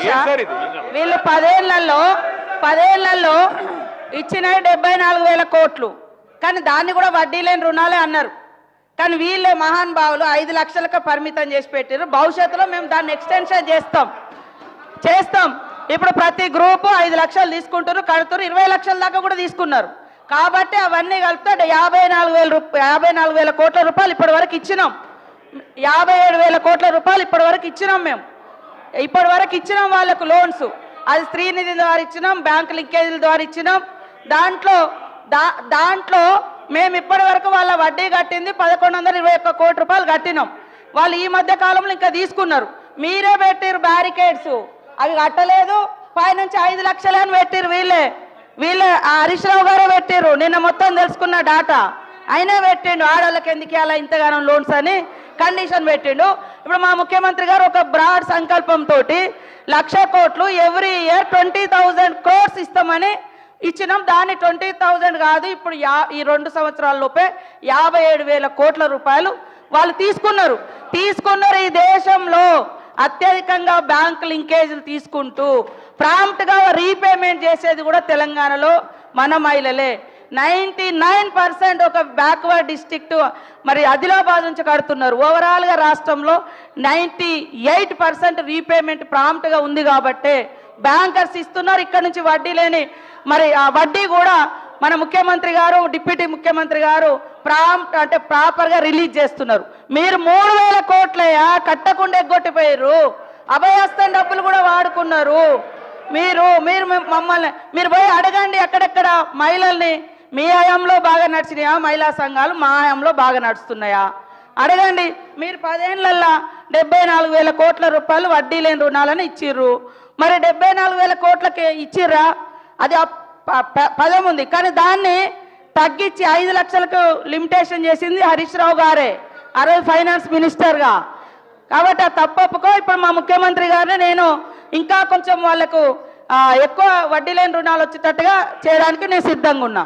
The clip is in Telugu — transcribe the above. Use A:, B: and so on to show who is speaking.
A: తెలుసా? వీళ్ళు 10 ఏళ్లలో ఇచ్చినవి 74,000 కోట్లు, కానీ దాన్ని కూడా వడ్డీ లేని రుణాలే అన్నారు. కానీ వీళ్ళే మహానుభావులు 5 లక్షలకు పరిమితం చేసి పెట్టారు. భవిష్యత్తులో మేము దాన్ని ఎక్స్టెన్షన్ చేస్తాం. ఇప్పుడు ప్రతి గ్రూపు 5 లక్షలు తీసుకుంటారు, కడుతున్నారు, 20 లక్షల దాకా కూడా తీసుకున్నారు. కాబట్టి అవన్నీ కలిపితే 54,000 కోట్ల రూపాయలు ఇప్పటి వరకు ఇచ్చినాం. 57,000 కోట్ల రూపాయలు ఇప్పటి వరకు ఇచ్చినాం. మేము ఇప్పటి వరకు ఇచ్చినాం వాళ్ళకు లోన్స్. అది శ్రీనిధి ద్వారా ఇచ్చినాం, బ్యాంక్ లింకేజీల ద్వారా ఇచ్చినాం. దాంట్లో మేము ఇప్పటి వరకు వాళ్ళ వడ్డీ కట్టింది 1121 కోట్ల రూపాయలు కట్టినాం. వాళ్ళు ఈ మధ్య కాలంలో ఇంకా తీసుకున్నారు. మీరే పెట్టారు బ్యారికేడ్స్, అవి కట్టలేదు. పైనుంచి 5 లక్షలు అని పెట్టారు. వీళ్ళే హరీష్ రావు గారే పెట్టారు. నిన్న మొత్తం తెలుసుకున్న డాటా అయినా పెట్టిండు. ఆడవాళ్ళకి ఎందుకు అలా ఇంతగానో లోన్స్ అని కండిషన్ పెట్టిండు. ఇప్పుడు మా ముఖ్యమంత్రి గారు ఒక బ్రాడ్ సంకల్పంతో 1,00,000 కోట్లు ఎవ్రీ ఇయర్ 20,000 crores ఇస్తామని ఇచ్చినాం. దాన్ని 20,000 కాదు, ఇప్పుడు ఈ 2 సంవత్సరాల లోపే 57,000 కోట్ల రూపాయలు వాళ్ళు తీసుకున్నారు. ఈ దేశంలో అత్యధికంగా బ్యాంక్ లింకేజీలు తీసుకుంటూ ప్రాంప్ట్గా రీపేమెంట్ చేసేది కూడా తెలంగాణలో మన మహిళలే. 99% ఒక బ్యాక్వర్డ్ డిస్ట్రిక్ట్ మరి ఆదిలాబాద్ నుంచి కడుతున్నారు. ఓవరాల్గా రాష్ట్రంలో 98% రీపేమెంట్ ప్రాంప్ట్గా ఉంది. కాబట్టే బ్యాంకర్స్ ఇస్తున్నారు. ఇక్కడ నుంచి వడ్డీ లేని మరి ఆ వడ్డీ కూడా మన ముఖ్యమంత్రి గారు, డిప్యూటీ ముఖ్యమంత్రి గారు ప్రాపర్గా రిలీజ్ చేస్తున్నారు. మీరు 3,000 కోట్లయా కట్టకుండా ఎగ్గొట్టిపోయారు. అభయహస్తం డబ్బులు కూడా వాడుకున్నారు. మీరు మమ్మల్ని మీరు పోయి అడగండి ఎక్కడెక్కడ మహిళల్ని. మీ హయాంలో బాగా నడిచినాయా మహిళా సంఘాలు? మా హయాంలో బాగా నడుస్తున్నాయా అడగండి. మీరు 10 ఏళ్లలో 74,000 కోట్ల రూపాయలు వడ్డీ లేని రుణాలను ఇచ్చిర్రు. మరి 74,000 కోట్లకి ఇచ్చిర్రా? అది పదం ఉంది, కానీ దాన్ని తగ్గించి 5 లక్షలకు లిమిటేషన్ చేసింది హరీష్ రావు గారే, ఆ రోజు ఫైనాన్స్ మినిస్టర్గా. కాబట్టి ఆ తప్పొప్పుకో. ఇప్పుడు మా ముఖ్యమంత్రి గారిని నేను ఇంకా కొంచెం వాళ్లకు ఎక్కువ వడ్డీ లేని రుణాలు వచ్చేటట్టుగా చేయడానికి నేను సిద్ధంగా ఉన్నా.